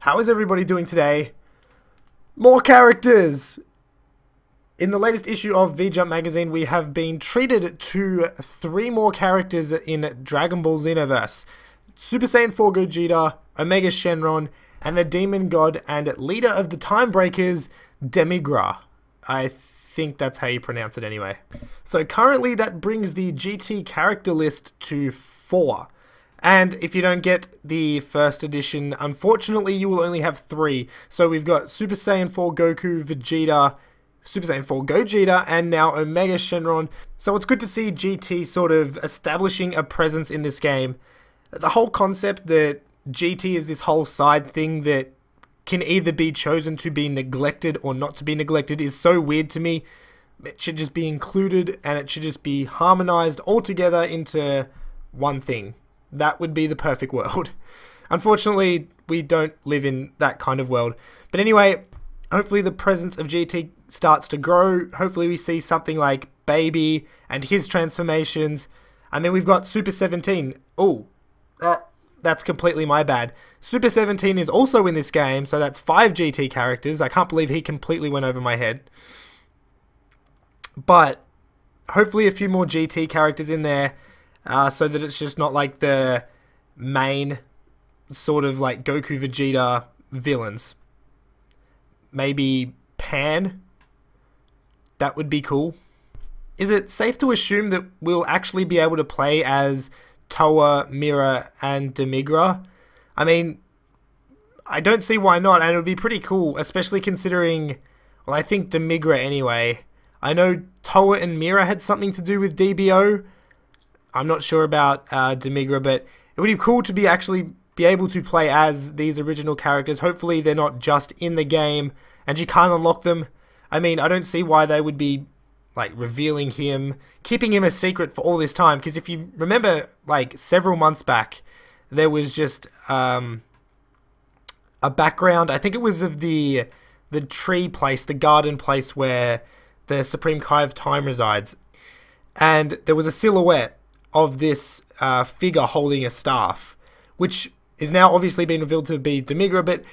How is everybody doing today? More characters! In the latest issue of V-Jump magazine, we have been treated to 3 more characters in Dragon Ball Xenoverse. Super Saiyan 4 Gogeta, Omega Shenron, and the demon god and leader of the Time Breakers, Demigra. I think that's how you pronounce it anyway. So currently that brings the GT character list to 4. And if you don't get the first edition, unfortunately you will only have 3. So we've got Super Saiyan 4 Goku, Vegeta, Super Saiyan 4 Gogeta, and now Omega Shenron. So it's good to see GT sort of establishing a presence in this game. The whole concept that GT is this whole side thing that can either be chosen to be neglected or not to be neglected is so weird to me. It should just be included and it should just be harmonized all together into one thing. That would be the perfect world. Unfortunately, we don't live in that kind of world. But anyway, hopefully the presence of GT starts to grow. Hopefully we see something like Baby and his transformations. And then we've got Super 17. Oh, that's completely my bad. Super 17 is also in this game, so that's 5 GT characters. I can't believe he completely went over my head. But hopefully a few more GT characters in there. So that it's just not like the main sort of like Goku Vegeta villains. Maybe Pan? That would be cool. Is it safe to assume that we'll actually be able to play as Towa, Mira, and Demigra? I mean, I don't see why not, and it would be pretty cool, especially considering, well, I think Demigra anyway. I know Towa and Mira had something to do with DBO. I'm not sure about Demigra, but it would be cool to actually be able to play as these original characters. Hopefully they're not just in the game and you can't unlock them. I mean, I don't see why they would be like revealing him, keeping him a secret for all this time, because if you remember like several months back, there was just a background, I think it was of the tree place, the garden place where the Supreme Kai of Time resides, and there was a silhouette of this figure holding a staff, which is now obviously been revealed to be Demigra, but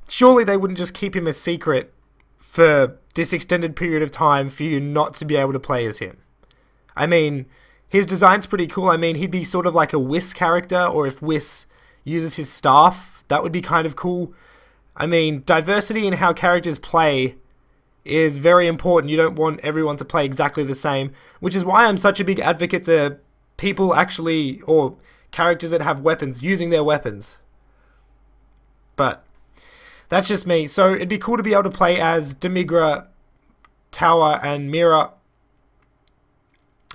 surely they wouldn't just keep him a secret for this extended period of time for you not to be able to play as him. I mean, his design's pretty cool. I mean, he'd be sort of like a Whis character, or if Whis uses his staff, that would be kind of cool. I mean, diversity in how characters play is very important. You don't want everyone to play exactly the same, which is why I'm such a big advocate to people actually, or characters that have weapons, using their weapons. But that's just me. So it'd be cool to be able to play as Demigra, Towa, and Mira.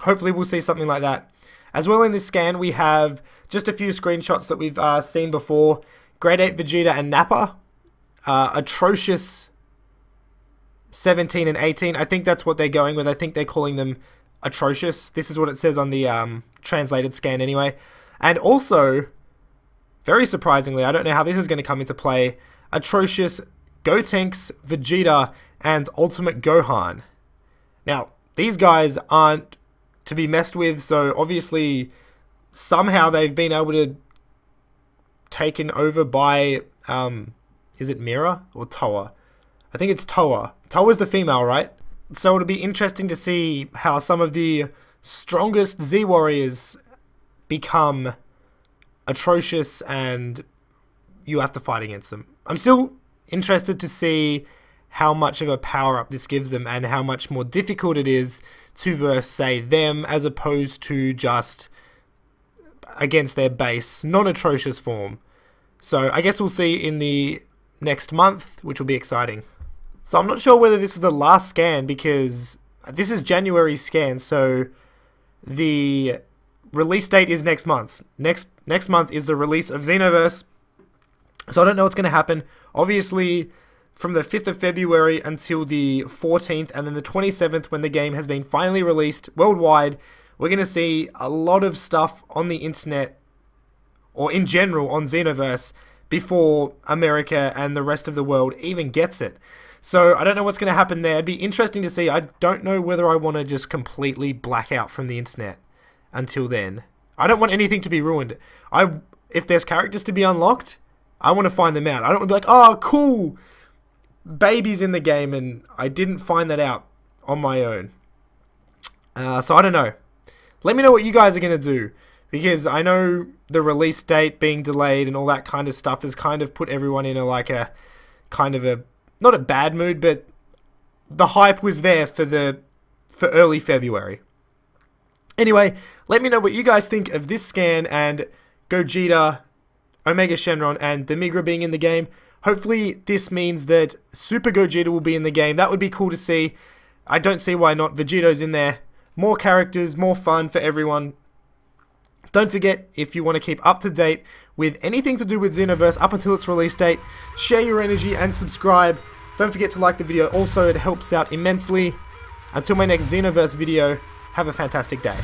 Hopefully we'll see something like that. As well, in this scan we have just a few screenshots that we've seen before. Grade 8 Vegeta and Nappa. Atrocious 17 and 18. I think that's what they're going with. I think they're calling them atrocious. This is what it says on the translated scan anyway. And also, very surprisingly, I don't know how this is going to come into play, atrocious Gotenks, Vegeta, and Ultimate Gohan. Now, these guys aren't to be messed with, so obviously somehow they've been able to taken over by, is it Mira or Towa? I think it's Towa. Towa's the female, right? So it'll be interesting to see how some of the strongest Z warriors become atrocious and you have to fight against them. I'm still interested to see how much of a power-up this gives them and how much more difficult it is to verse, say, them as opposed to just against their base, non-atrocious form. So I guess we'll see in the next month, which will be exciting. So I'm not sure whether this is the last scan because this is January's scan, so the release date is next month. Next month is the release of Xenoverse. So I don't know what's going to happen. Obviously, from the 5th of February until the 14th and then the 27th when the game has been finally released worldwide, we're going to see a lot of stuff on the internet or in general on Xenoverse before America and the rest of the world even gets it. So I don't know what's going to happen there. It'd be interesting to see. I don't know whether I want to just completely black out from the internet until then. I don't want anything to be ruined. If there's characters to be unlocked, I want to find them out. I don't want to be like, oh, cool, baby's in the game, and I didn't find that out on my own. So I don't know. Let me know what you guys are going to do, because I know the release date being delayed and all that kind of stuff has kind of put everyone in a kind of a, not a bad mood, but the hype was there for early February. Anyway, let me know what you guys think of this scan and Gogeta, Omega Shenron, and Demigra being in the game. Hopefully this means that Super Gogeta will be in the game. That would be cool to see. I don't see why not. Vegeto's in there. More characters, more fun for everyone. Don't forget, if you want to keep up to date with anything to do with Xenoverse up until its release date, share your energy and subscribe. Don't forget to like the video. Also, it helps out immensely. Until my next Xenoverse video, have a fantastic day.